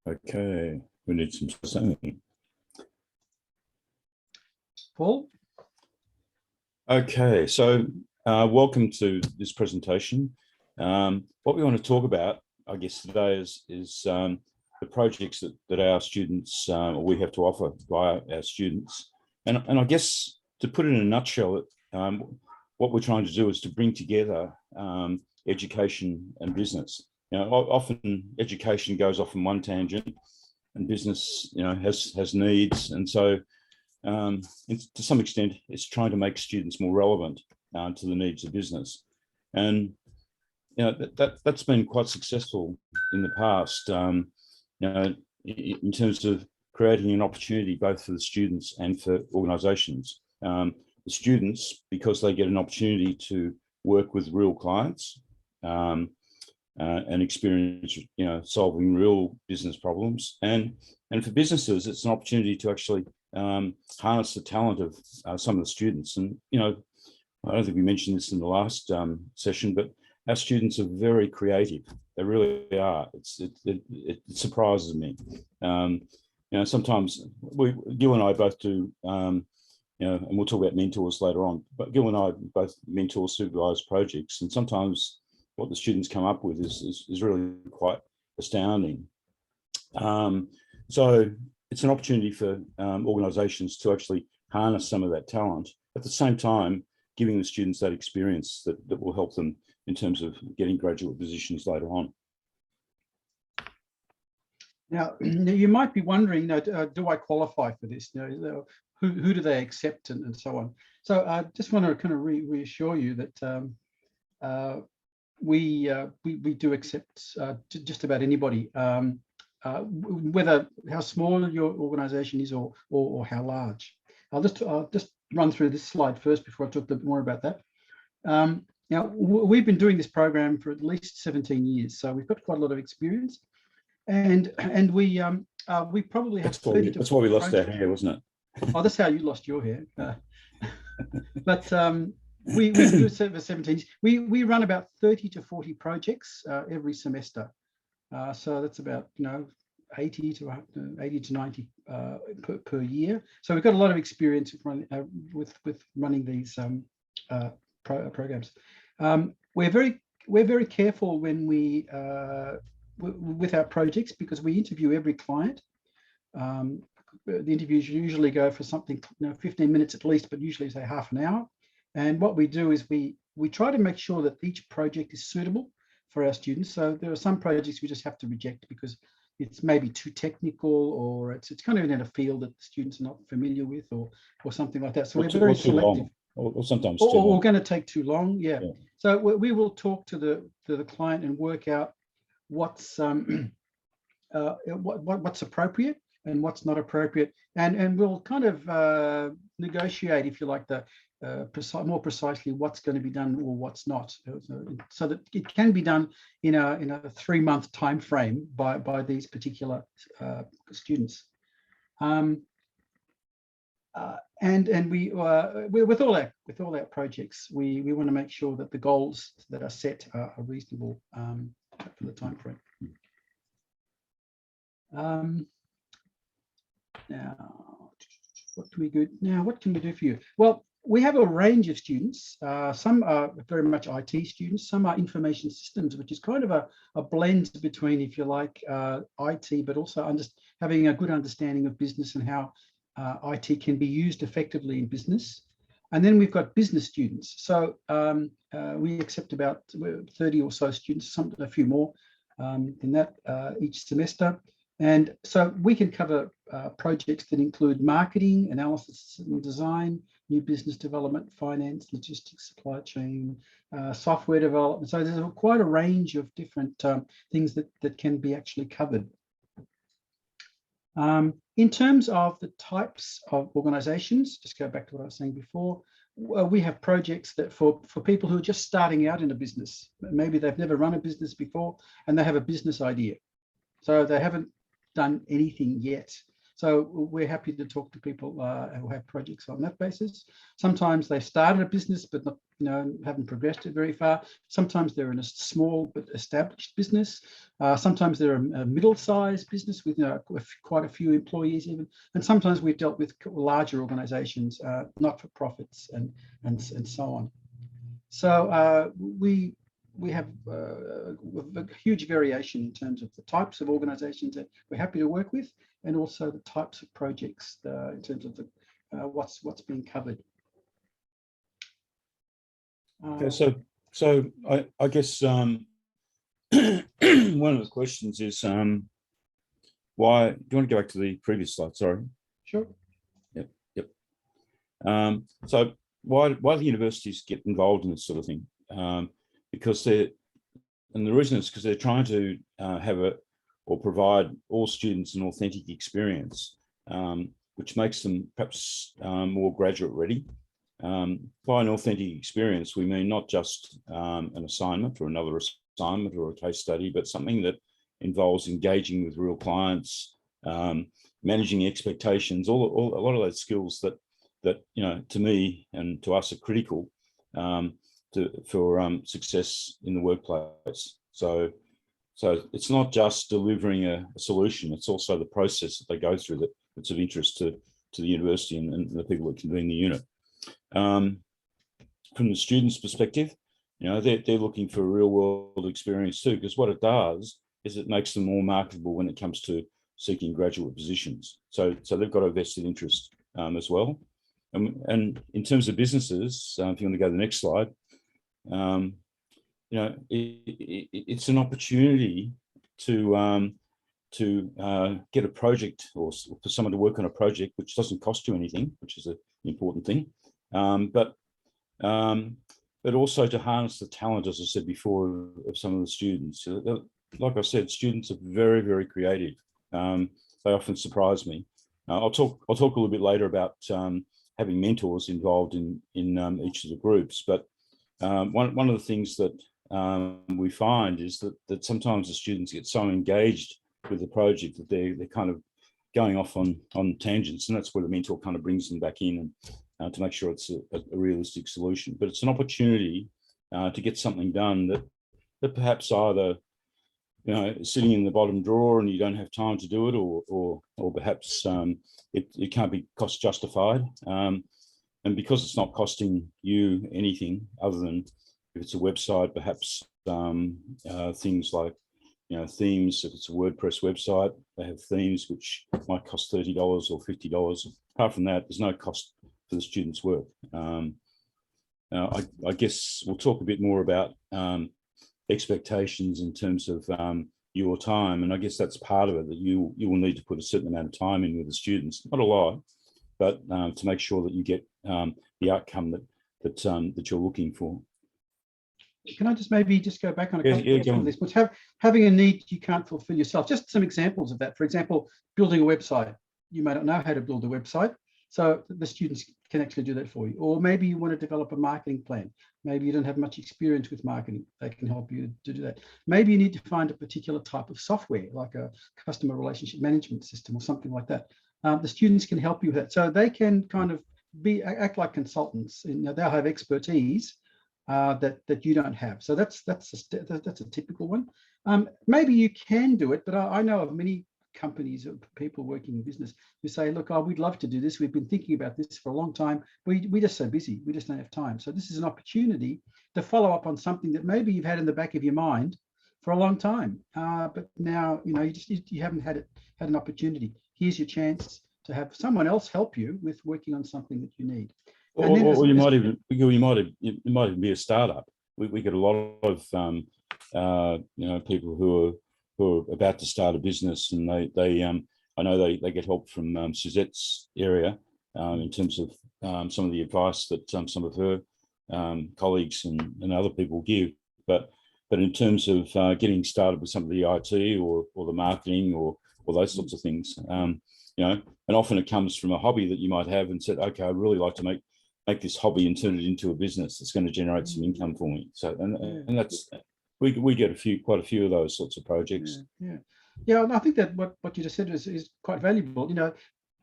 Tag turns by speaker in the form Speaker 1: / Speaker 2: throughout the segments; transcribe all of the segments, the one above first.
Speaker 1: Okay, we need some singing.
Speaker 2: Paul?
Speaker 1: Okay, so welcome to this presentation. What we want to talk about, I guess, today is the projects that our students, or we have to offer via our students. And I guess, to put it in a nutshell, what we're trying to do is to bring together education and business. Often education goes off in one tangent, and business, has needs, and so to some extent, it's trying to make students more relevant to the needs of business, and that's been quite successful in the past. In terms of creating an opportunity both for the students and for organisations. The students, because they get an opportunity to work with real clients. And experience, solving real business problems, and for businesses, it's an opportunity to actually harness the talent of some of the students. And I don't think we mentioned this in the last session, but our students are very creative. They really are. It surprises me. Sometimes Gil and I both do. And we'll talk about mentors later on. But Gil and I both mentor, supervise projects, and sometimes what the students come up with is really quite astounding. So it's an opportunity for organisations to actually harness some of that talent, at the same time giving the students that experience that will help them in terms of getting graduate positions later on.
Speaker 2: Now, you might be wondering, do I qualify for this? Who do they accept and so on? So I just want to kind of reassure you that we do accept just about anybody, whether how small your organisation is or how large. I'll just run through this slide first before I talk a bit more about that. Now, we've been doing this program for at least 17 years, so we've got quite a lot of experience, and we probably have 30 to 40
Speaker 1: That's why we lost our hair, wasn't it?
Speaker 2: Oh, that's how you lost your hair. But we do it for 17 years. We run about 30 to 40 projects every semester. So that's about 80 to 90 per year. So we've got a lot of experience with running these programs. We're very careful when we with our projects, because we interview every client. The interviews usually go for something 15 minutes at least, but usually say half an hour. And what we do is we try to make sure that each project is suitable for our students. So there are some projects we just have to reject because it's maybe too technical, or it's kind of in a field that the students are not familiar with, or something like that. So we're very selective.
Speaker 1: Or sometimes
Speaker 2: or going to take too long. Yeah. So we will talk to the client and work out what's what's appropriate and what's not appropriate, and we'll kind of negotiate, if you like, the more precisely what's going to be done or what's not, so that it can be done in a 3-month time frame by these particular students. And we with all our projects, we want to make sure that the goals that are set are reasonable for the time frame. Now, what can we do for you? Well, we have a range of students. Some are very much IT students. Some are information systems, which is kind of a blend between, if you like, IT, but also having a good understanding of business and how IT can be used effectively in business. And then we've got business students. So we accept about 30 or so students, a few more than that each semester. And so we can cover projects that include marketing, analysis and design, new business development, finance, logistics, supply chain, software development. So there's quite a range of different things that can be actually covered. In terms of the types of organizations, just go back to what I was saying before, we have projects that for people who are just starting out in a business. Maybe they've never run a business before and they have a business idea. So they haven't done anything yet. So we're happy to talk to people who have projects on that basis. Sometimes they started a business, but not, haven't progressed it very far. Sometimes they're in a small but established business. Sometimes they're a middle-sized business with quite a few employees even. And sometimes we've dealt with larger organizations, not-for-profits and so on. So we have a huge variation in terms of the types of organizations that we're happy to work with, and also the types of projects in terms of the what's being covered.
Speaker 1: Okay, so I guess one of the questions is why? Do you want to go back to the previous slide? Sorry.
Speaker 2: Sure.
Speaker 1: Yep. So why the universities get involved in this sort of thing? Because the reason is because they're trying to provide all students an authentic experience, which makes them perhaps more graduate ready. By an authentic experience, we mean not just an assignment or another assignment or a case study, but something that involves engaging with real clients, managing expectations, a lot of those skills that to me and to us are critical for success in the workplace. So it's not just delivering a solution; it's also the process that they go through that's of interest to the university and the people that convene the unit. From the students' perspective, they're looking for a real-world experience too, because what it does is it makes them more marketable when it comes to seeking graduate positions. So they've got a vested interest as well. And in terms of businesses, if you want to go to the next slide, it's an opportunity to get a project or for someone to work on a project which doesn't cost you anything, which is an important thing, but also to harness the talent, as I said before, of some of the students. Like I said, students are very, very creative. They often surprise me. I'll talk a little bit later about having mentors involved in each of the groups, but one of the things that we find is that sometimes the students get so engaged with the project that they're kind of going off on tangents, and that's where the mentor kind of brings them back in and to make sure it's a realistic solution. But it's an opportunity to get something done that perhaps either sitting in the bottom drawer and you don't have time to do it, or perhaps it can't be cost justified. And because it's not costing you anything other than if it's a website, perhaps things like themes. If it's a WordPress website, they have themes which might cost $30 or $50. Apart from that, there's no cost for the students' work. I guess we'll talk a bit more about expectations in terms of your time, and I guess that's part of it, that you will need to put a certain amount of time in with the students, not a lot, but to make sure that you get the outcome that you're looking for.
Speaker 2: Can I just maybe go back on a couple of these points? Having a need you can't fulfill yourself. Just some examples of that. For example, building a website. You may not know how to build a website, so the students can actually do that for you. Or maybe you want to develop a marketing plan. Maybe you don't have much experience with marketing. They can help you to do that. Maybe you need to find a particular type of software, like a customer relationship management system or something like that. The students can help you with that. So they can kind of act like consultants. They'll have expertise that you don't have. So that's a typical one. Maybe you can do it, but I know of many companies or people working in business who say, look, we'd love to do this. We've been thinking about this for a long time. We're just so busy. We just don't have time. So this is an opportunity to follow up on something that maybe you've had in the back of your mind for a long time. But now, you haven't had an opportunity. Here's your chance to have someone else help you with working on something that you need.
Speaker 1: Or you might even be a startup. We get a lot of people who are about to start a business, and I know they get help from Suzette's area in terms of some of the advice that some of her colleagues and other people give. But in terms of getting started with some of the IT or the marketing or those sorts of things, and often it comes from a hobby that you might have and said, okay, I'd really like to make this hobby and turn it into a business that's going to generate some income for me. So and that's we get quite a few of those sorts of projects.
Speaker 2: Yeah. Yeah, and I think that what you just said is quite valuable. You know,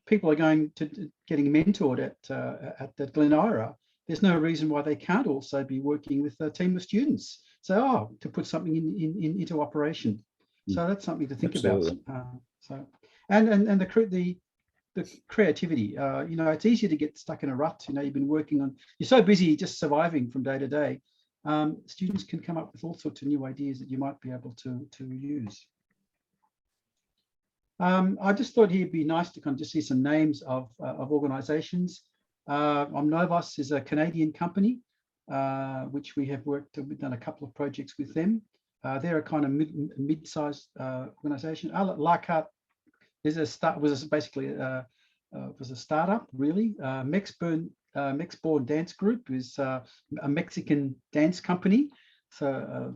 Speaker 2: people are going to getting mentored at Glen Ira. There's no reason why they can't also be working with a team of students. So, to put something into operation. So that's something to think about.
Speaker 1: Absolutely.
Speaker 2: So, and the creativity. You know, it's easy to get stuck in a rut. You know, you've been working on. You're so busy just surviving from day to day. Students can come up with all sorts of new ideas that you might be able to use. I just thought it'd be nice to kind of just see some names of organisations. Omnovos is a Canadian company, which we've done a couple of projects with them. They're a kind of mid-sized organisation. Leichhardt was a startup really. Mexborn Dance Group is a Mexican dance company. So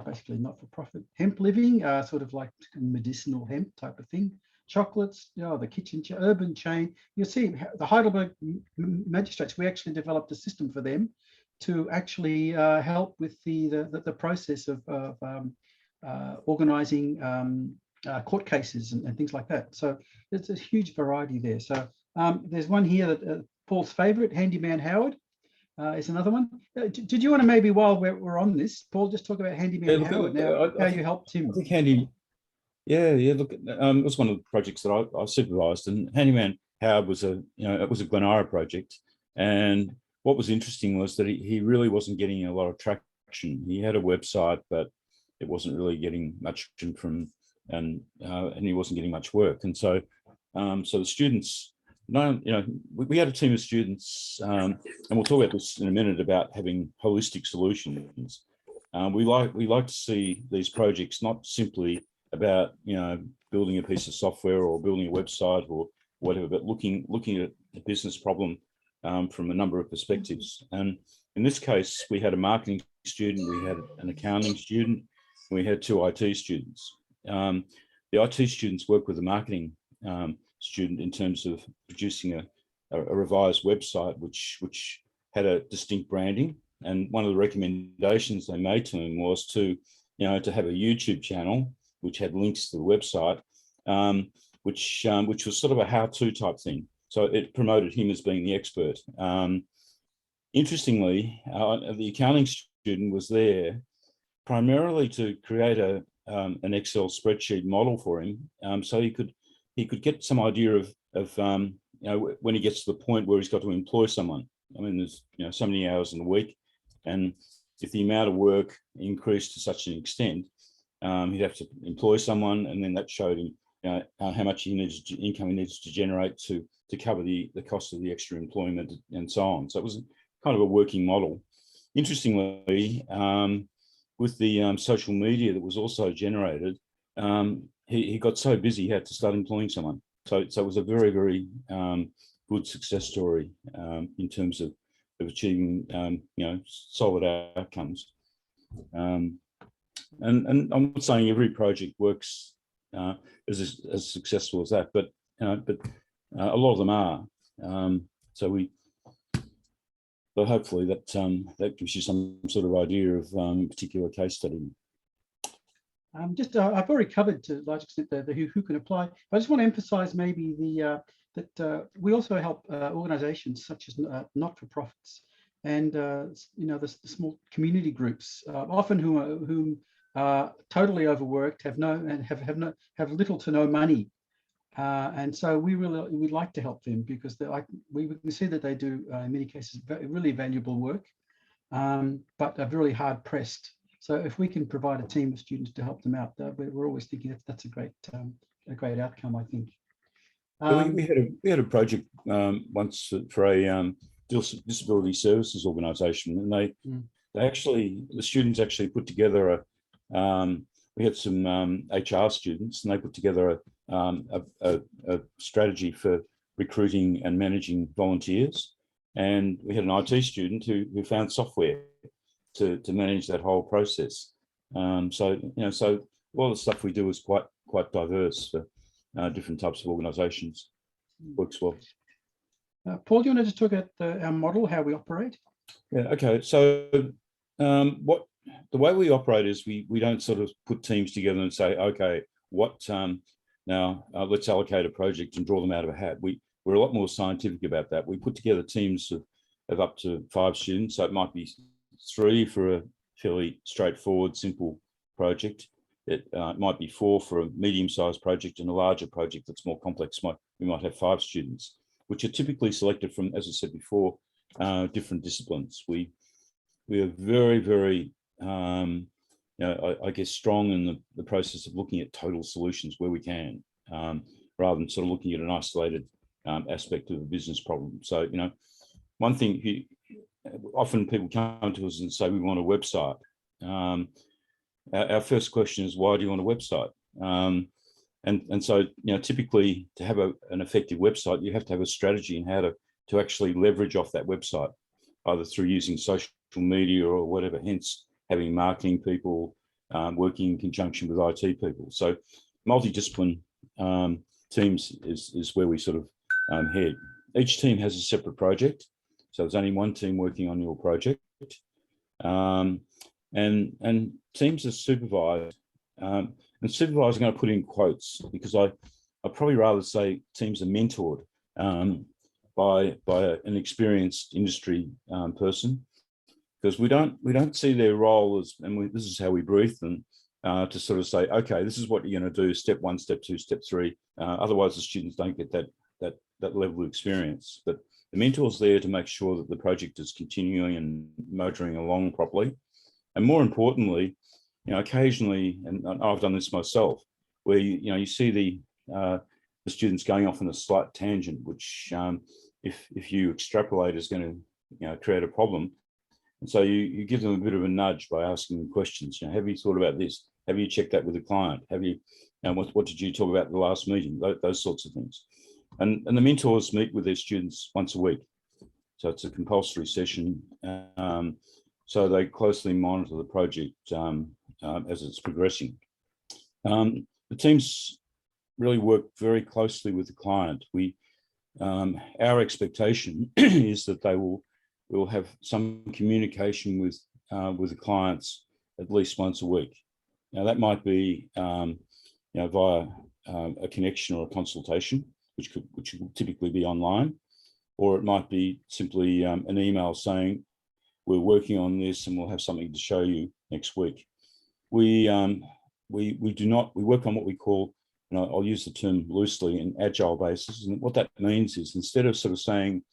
Speaker 2: basically not for profit. Hemp living, sort of like medicinal hemp type of thing. Chocolates, you know, the kitchen, urban chain. You'll see the Heidelberg magistrates, we actually developed a system for them to actually help with the process of organising court cases and things like that. So there's a huge variety there. So there's one here that Paul's favourite, Handyman Howard. Is another one. Did you want to maybe, while we're on this, Paul, just talk about Handyman Howard now, how you helped him?
Speaker 1: I think yeah. Look, it was one of the projects that I supervised, and Handyman Howard was it was a Glen Ira project. And what was interesting was that he really wasn't getting a lot of traction. He had a website, but it wasn't really getting much from, and he wasn't getting much work. And so the students. No, we had a team of students, and we'll talk about this in a minute about having holistic solutions. We like to see these projects not simply about building a piece of software or building a website or whatever, but looking at a business problem from a number of perspectives. And in this case, we had a marketing student, we had an accounting student, we had 2 IT students. The IT students work with the marketing student in terms of producing a revised website which had a distinct branding, and one of the recommendations they made to him was to have a YouTube channel which had links to the website, which was sort of a how-to type thing. So it promoted him as being the expert. Interestingly, the accounting student was there primarily to create an Excel spreadsheet model for him, so he could get some idea of when he gets to the point where he's got to employ someone. I mean, there's so many hours in the week, and if the amount of work increased to such an extent, he'd have to employ someone, and then that showed him how much income he needs to generate to cover the cost of the extra employment and so on. So it was kind of a working model. Interestingly, with the social media that was also generated, he got so busy he had to start employing someone. So it was a very, very good success story in terms of achieving solid outcomes. And I'm not saying every project works as successful as that, but a lot of them are. But hopefully that gives you some sort of idea of a particular case study.
Speaker 2: I've already covered to a large extent the who can apply. I just want to emphasise maybe that we also help organisations such as not-for-profits and the small community groups, often whom are totally overworked, have little to no money, and so we'd like to help them because we can see that they do in many cases really valuable work, but are really hard pressed. So if we can provide a team of students to help them out, we're always thinking that's a great outcome, I think.
Speaker 1: We had a project once for a disability services organisation, and the students actually put together we had some HR students, and they put together a strategy for recruiting and managing volunteers, and we had an IT student who found software to manage that whole process. So all the stuff we do is quite diverse for different types of organisations. Works well.
Speaker 2: Paul, do you want to just talk about our model, how we operate?
Speaker 1: Yeah. Okay. So the way we operate is we don't sort of put teams together and say, okay, now let's allocate a project and draw them out of a hat. We're a lot more scientific about that. We put together teams of up to 5 students, so it might be 3 for a fairly straightforward, simple project. It might be 4 for a medium-sized project, and a larger project that's more complex. We might have 5 students, which are typically selected from, as I said before, different disciplines. We are very, very, I guess, strong in the process of looking at total solutions where we can, rather than sort of looking at an isolated aspect of a business problem. So, one thing, often people come to us and say, we want a website. Our first question is, why do you want a website? And so, typically to have an effective website, you have to have a strategy in how to actually leverage off that website, either through using social media or whatever, hence having marketing people working in conjunction with IT people. So multidiscipline teams is where we sort of head. Each team has a separate project. So there's only one team working on your project. And teams are supervised. And supervised, I'm going to put in quotes, because I'd probably rather say teams are mentored by an experienced industry person, because we don't see their role as, and this is how we brief them, to sort of say, okay, this is what you're going to do, step 1, step 2, step 3. Otherwise, the students don't get that level of experience. But the mentor's there to make sure that the project is continuing and motoring along properly. And more importantly, occasionally, and I've done this myself, where you see the students going off on a slight tangent, which if you extrapolate is going to create a problem. And so you give them a bit of a nudge by asking them questions. Have you thought about this? Have you checked that with the client? Have you, what did you talk about at the last meeting? Those sorts of things. And the mentors meet with their students once a week. So it's a compulsory session. So they closely monitor the project as it's progressing. The teams really work very closely with the client. Our expectation is that we'll have some communication with the clients at least once a week. Now that might be via a connection or a consultation, which will typically be online, or it might be simply an email saying, we're working on this and we'll have something to show you next week. We work on what we call, and I'll use the term loosely, an agile basis. And what that means is, instead of sort of saying,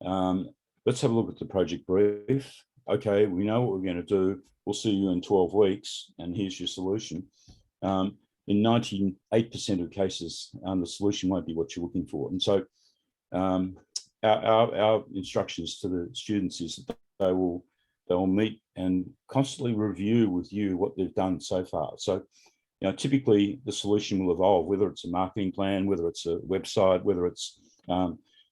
Speaker 1: let's have a look at the project brief. Okay, we know what we're going to do. We'll see you in 12 weeks and here's your solution. In 98% of cases, the solution won't be what you're looking for. And so our instructions to the students is that they will meet and constantly review with you what they've done so far. So, typically the solution will evolve, whether it's a marketing plan, whether it's a website, whether it's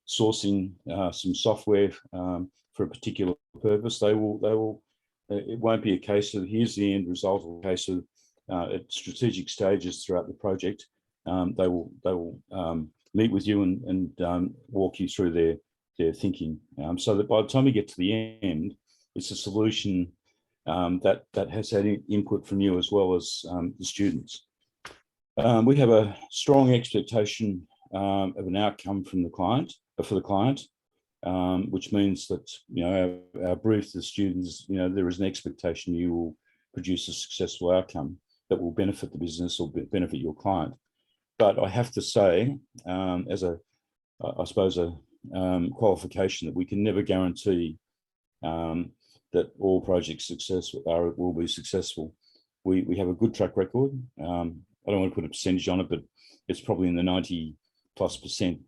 Speaker 1: sourcing some software for a particular purpose. It won't be a case of here's the end result, or a case of at strategic stages throughout the project. They will meet with you and walk you through their thinking, so that by the time we get to the end, it's a solution that has had input from you as well as the students. We have a strong expectation of an outcome from the client, for the client, which means that our brief to the students, there is an expectation you will produce a successful outcome that will benefit the business or benefit your client. But I have to say, as a qualification, that we can never guarantee that all projects will be successful. We have a good track record. I don't want to put a percentage on it, but it's probably in the 90+%.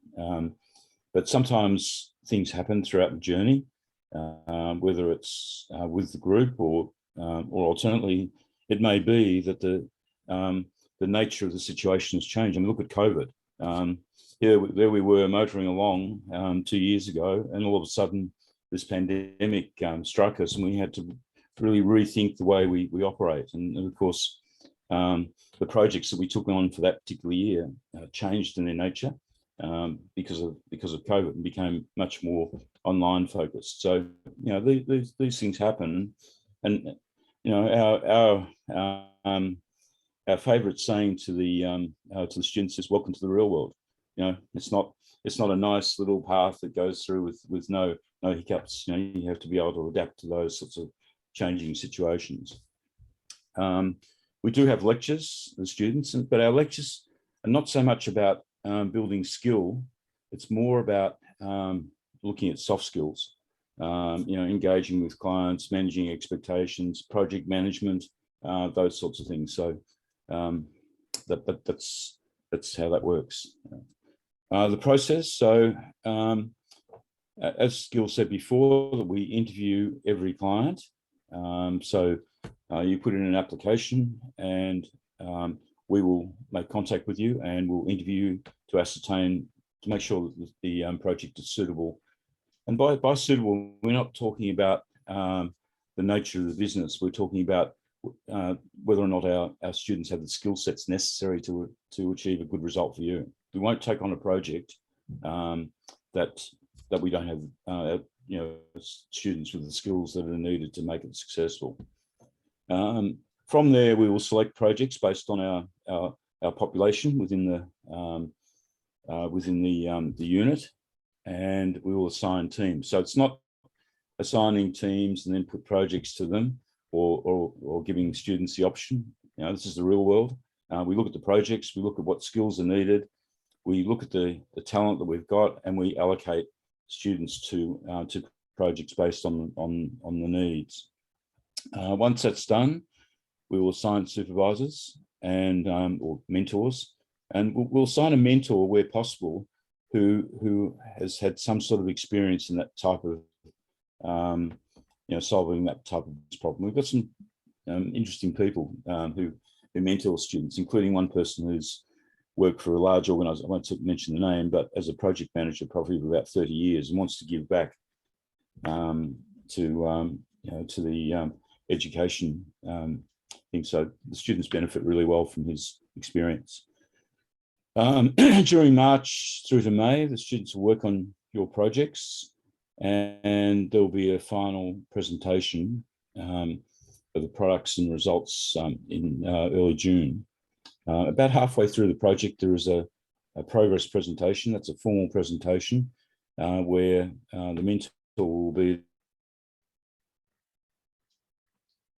Speaker 1: But sometimes things happen throughout the journey, whether it's with the group or alternately, it may be that the nature of the situation has changed. I mean, look at COVID. There we were motoring along 2 years ago, and all of a sudden this pandemic struck us, and we had to really rethink the way we operate. And of course, the projects that we took on for that particular year changed in their nature because of COVID, and became much more online focused. So these things happen, and our our favourite saying to the students is "Welcome to the real world." You know, it's not a nice little path that goes through with no hiccups. You know, you have to be able to adapt to those sorts of changing situations. We do have lectures, the students, but our lectures are not so much about building skill. It's more about looking at soft skills, you know, engaging with clients, managing expectations, project management, those sorts of things. So that's how that works. The process. So as Gil said before, we interview every client. So you put in an application, and we will make contact with you, and we'll interview you to ascertain, to make sure that the project is suitable. And by suitable, we're not talking about the nature of the business. We're talking about whether or not our students have the skill sets necessary to achieve a good result for you. We won't take on a project that we don't have you know, students with the skills that are needed to make it successful. From there, we will select projects based on our population within the unit, and we will assign teams. So it's not assigning teams and then put projects to them, or giving students the option. You know, this is the real world. We look at the projects, we look at what skills are needed, we look at the talent that we've got, and we allocate students to projects based on the needs. Once that's done, we will assign supervisors and or mentors, and we'll assign a mentor where possible who has had some sort of experience in that type of you know, solving that type of problem. We've got some interesting people who mentor students, including one person who's worked for a large organisation. I won't mention the name, but as a project manager, probably for about 30 years, and wants to give back to you know, to the education thing. So the students benefit really well from his experience. During March through to May, the students will work on your projects, and there'll be a final presentation of the products and results in early June. About halfway through the project, there is a progress presentation. That's a formal presentation where the mentor will be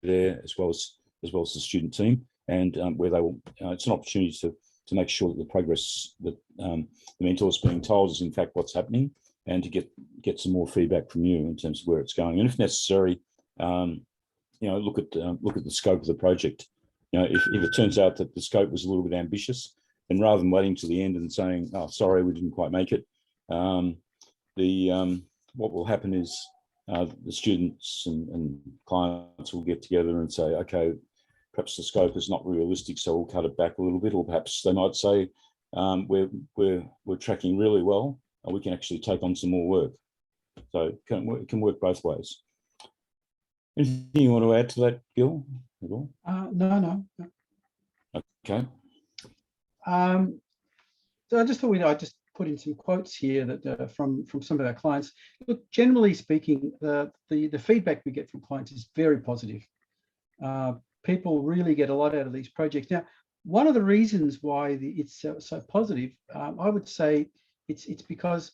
Speaker 1: there, as well as the student team, and where they will. It's an opportunity to make sure that the progress that the mentor is being told is in fact what's happening, and to get some more feedback from you in terms of where it's going, and if necessary, you know, look at the scope of the project. You know, if it turns out that the scope was a little bit ambitious, then rather than waiting to the end and saying, "Oh, sorry, we didn't quite make it," what will happen is the students and clients will get together and say, "Okay, perhaps the scope is not realistic, so we'll cut it back a little bit," or perhaps they might say, "We're tracking really well, and we can actually take on some more work." So it can work both ways. Anything you want to add to that, Gil, at all?
Speaker 2: No.
Speaker 1: Okay.
Speaker 2: So I just thought I'd just put in some quotes here that from some of our clients. Look, generally speaking, the feedback we get from clients is very positive. People really get a lot out of these projects. Now, one of the reasons why it's so positive, I would say it's because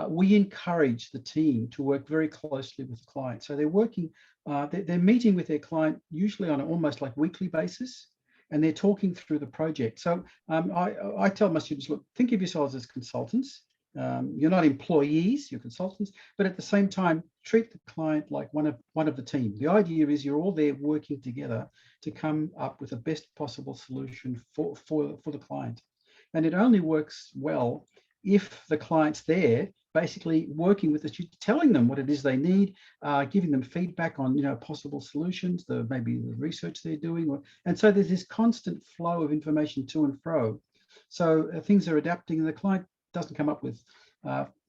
Speaker 2: we encourage the team to work very closely with the client. So they're working, they're meeting with their client usually on an almost like weekly basis, and they're talking through the project. So I tell my students, look, think of yourselves as consultants. You're not employees, you're consultants, but at the same time, treat the client like one of the team. The idea is you're all there working together to come up with the best possible solution for the client. And it only works well if the client's there, basically working with the student, telling them what it is they need, giving them feedback on, you know, possible solutions, maybe the research they're doing, and so there's this constant flow of information to and fro. So things are adapting, and the client doesn't come up with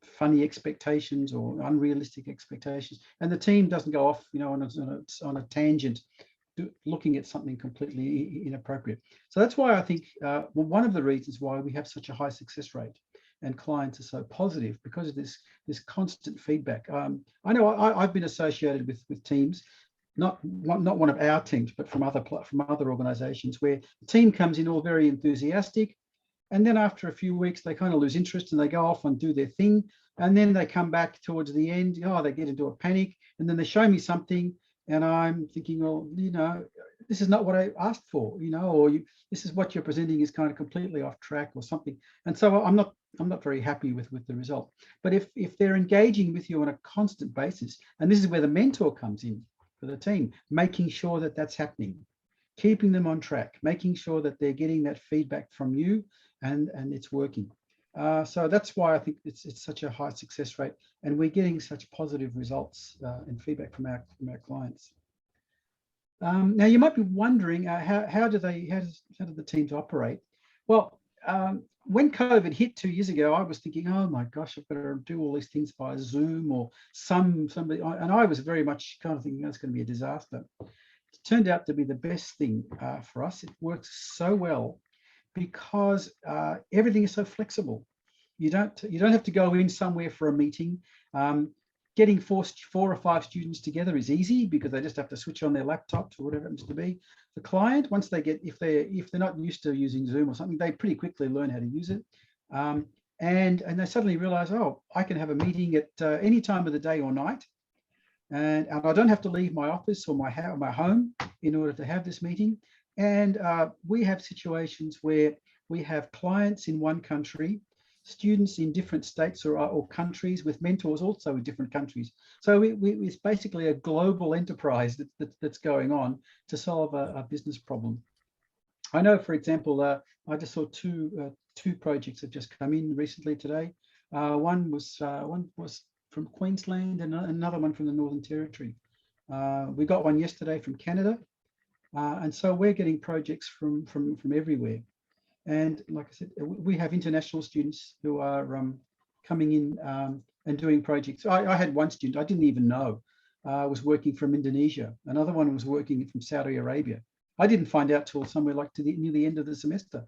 Speaker 2: funny expectations or unrealistic expectations, and the team doesn't go off, you know, on a tangent, looking at something completely inappropriate. So that's why I think one of the reasons why we have such a high success rate and clients are so positive, because of this constant feedback. I know I've been associated with teams not one of our teams, but from other organizations, where the team comes in all very enthusiastic, and then after a few weeks they kind of lose interest and they go off and do their thing, and then they come back towards the end. They get into a panic, and then they show me something, and I'm thinking, well, this is not what I asked for, or this is what you're presenting is kind of completely off track or something. And so I'm not very happy with the result. But if they're engaging with you on a constant basis, and this is where the mentor comes in for the team, making sure that that's happening, keeping them on track, making sure that they're getting that feedback from you, and it's working. So that's why I think it's such a high success rate, and we're getting such positive results and feedback from our clients. Now you might be wondering, how do the teams operate? Well, when COVID hit 2 years ago, I was thinking, oh my gosh, I've got to do all these things via Zoom or somebody, and I was very much kind of thinking that's going to be a disaster. It turned out to be the best thing for us. It works so well because everything is so flexible. You don't have to go in somewhere for a meeting. Getting 4 or 5 students together is easy because they just have to switch on their laptops or whatever it happens to be. The client, once they get, if they're not used to using Zoom or something, they pretty quickly learn how to use it. And they suddenly realize, oh, I can have a meeting at any time of the day or night. And I don't have to leave my office or my home in order to have this meeting. And we have situations where we have clients in one country, students in different states or countries, with mentors also in different countries. So it's basically a global enterprise that's going on to solve a business problem. I know, for example, I just saw two projects have just come in recently today. One was from Queensland and another one from the Northern Territory. We got one yesterday from Canada, and so we're getting projects from everywhere. And like I said, we have international students who are coming in and doing projects. I had one student I didn't even know was working from Indonesia. Another one was working from Saudi Arabia. I didn't find out till somewhere like near the end of the semester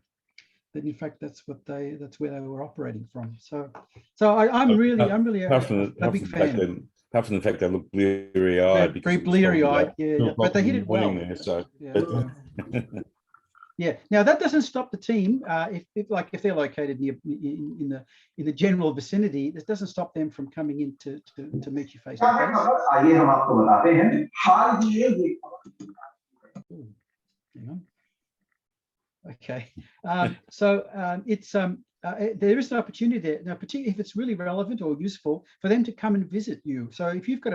Speaker 2: that in fact that's where they were operating from. So I'm really a big fan.
Speaker 1: Apart from the fact they look bleary-eyed,
Speaker 2: very bleary-eyed, yeah. But they hit it well.
Speaker 1: There, so.
Speaker 2: Yeah. Yeah. Now that doesn't stop the team if they're located near in the general vicinity. This doesn't stop them from coming in to meet you face to face. Hang on. Okay. There is an opportunity there now, particularly if it's really relevant or useful for them to come and visit you. So if you've got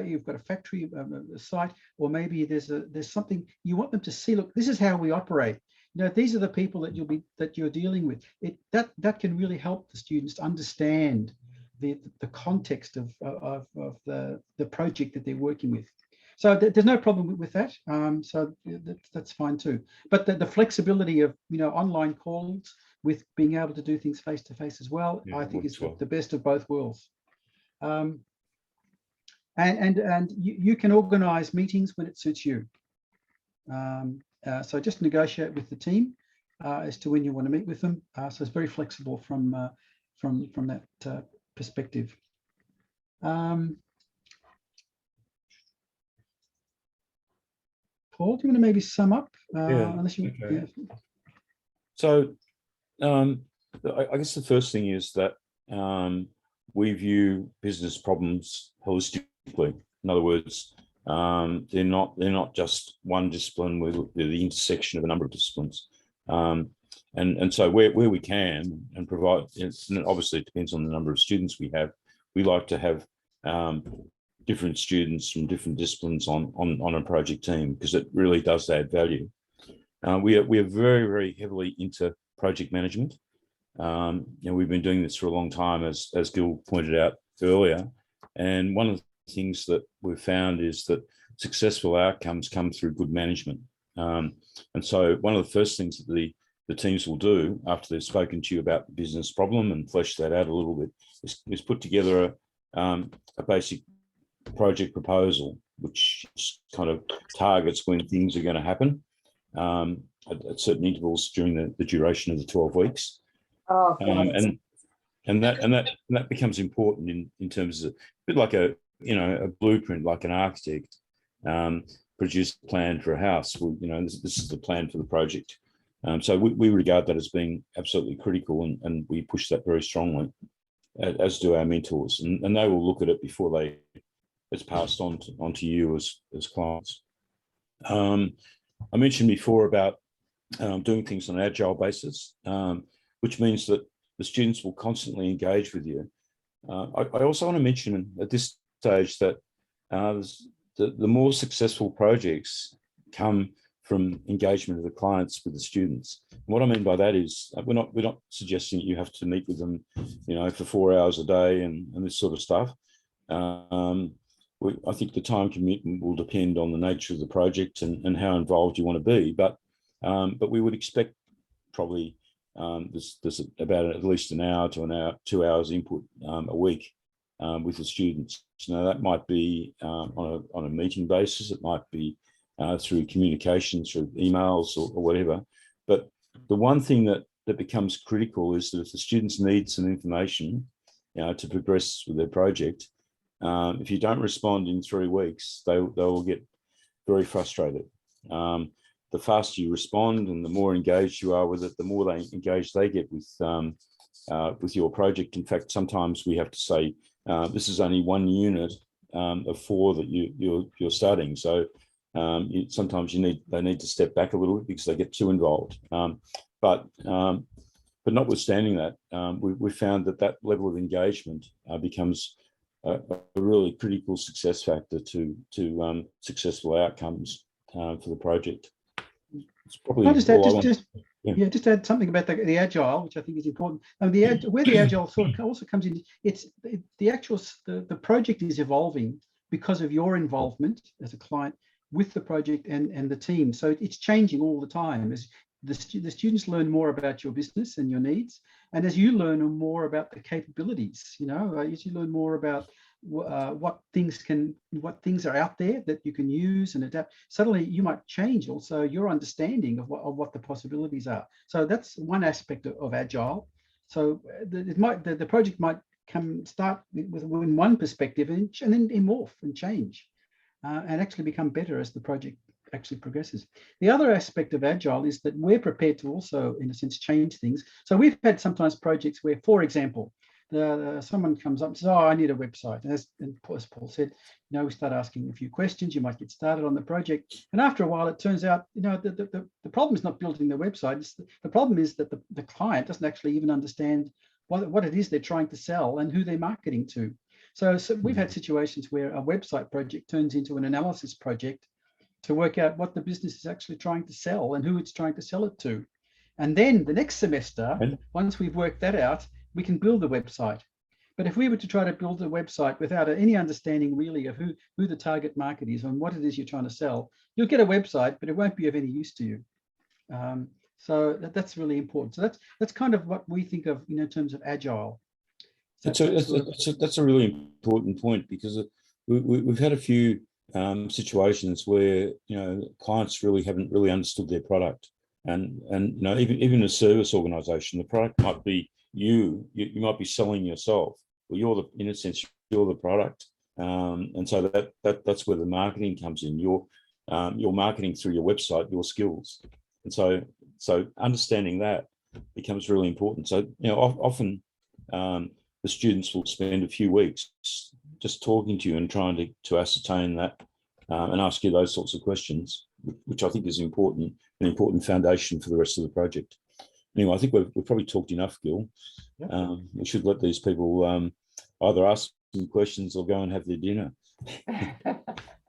Speaker 2: you've got a factory, a site, or maybe there's something you want them to see. Look, this is how we operate. These are the people that you're dealing with. That can really help the students understand the context of the project that they're working with. So there's no problem with that. So that's fine too. But the flexibility of online calls with being able to do things face to face as well, I think is the best of both worlds. And you can organise meetings when it suits you. So just negotiate with the team as to when you want to meet with them. So it's very flexible from that perspective. Paul, do you want to maybe sum up? Unless you,
Speaker 1: okay. So I guess the first thing is that we view business problems holistically. In other words, they're not just one discipline. They're the intersection of a number of disciplines. And so where we can and provide, and obviously it depends on the number of students we have. We like to have different students from different disciplines on a project team, because it really does add value. We are very, very heavily into project management. We've been doing this for a long time, as Gil pointed out earlier. And one of the things that we've found is that successful outcomes come through good management. And so one of the first things that the teams will do after they've spoken to you about the business problem and flesh that out a little bit is put together a basic project proposal, which kind of targets when things are going to happen at certain intervals during the duration of the 12 weeks. And that becomes important in terms of a bit like a blueprint, like an architect. produce a plan for a house. Well, this is the plan for the project. So we regard that as being absolutely critical, and we push that very strongly, as do our mentors, and they will look at it before it's passed on to you as clients. I mentioned before about doing things on an agile basis, which means that the students will constantly engage with you. I also want to mention at this stage that the more successful projects come from engagement of the clients with the students. And what I mean by that is we're not suggesting you have to meet with them, for 4 hours a day and this sort of stuff. I think the time commitment will depend on the nature of the project and how involved you want to be. But we would expect probably there's about at least an hour to 2 hours input a week with the students. That might be on a meeting basis. It might be through communication, through emails or whatever. But the one thing that becomes critical is that if the students need some information to progress with their project, if you don't respond in 3 weeks, they will get very frustrated. The faster you respond and the more engaged you are with it, the more engaged they get with your project. In fact, sometimes we have to say, this is only one unit of 4 that you're starting. So sometimes they need to step back a little bit because they get too involved. But notwithstanding that, we found that level of engagement becomes a really critical success factor to successful outcomes for the project. It's probably
Speaker 2: just add something about the agile, which I think is important. Where the agile sort of also comes in, the project is evolving because of your involvement as a client with the project and the team. So it's changing all the time as the students learn more about your business and your needs, and as you learn more about the capabilities, as you learn more about what things are out there that you can use and adapt, suddenly you might change also your understanding of what the possibilities are. So that's one aspect of agile. So the project might start with one perspective and then morph and change and actually become better as the project actually progresses. The other aspect of agile is that we're prepared to also, in a sense, change things. So we've had sometimes projects where, for example, someone comes up and says, I need a website. And as Paul said, we start asking a few questions. You might get started on the project. And after a while, it turns out, the problem is not building the website. The problem is that the client doesn't actually even understand what it is they're trying to sell and who they're marketing to. So we've had situations where a website project turns into an analysis project to work out what the business is actually trying to sell and who it's trying to sell it to. And then the next semester, once we've worked that out, we can build the website. But if we were to try to build a website without any understanding really of who the target market is and what it is you're trying to sell, you'll get a website, but it won't be of any use to you. So that's really important. So that's kind of what we think of in terms of agile.
Speaker 1: That's a really important point, because we've had a few situations where clients really haven't really understood their product, and even a service organization, the product might be you might be selling yourself. Well, in a sense you're the product, and so that's where the marketing comes in. You're marketing through your website, your skills, and so understanding that becomes really important. So often the students will spend a few weeks just talking to you and trying to ascertain that and ask you those sorts of questions, which I think is an important foundation for the rest of the project. Anyway, I think we've probably talked enough, Gil. Yep. We should let these people either ask some questions or go and have their dinner.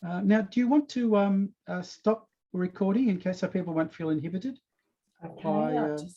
Speaker 2: Now, do you want to stop recording in case people won't feel inhibited?
Speaker 3: Okay, I'll just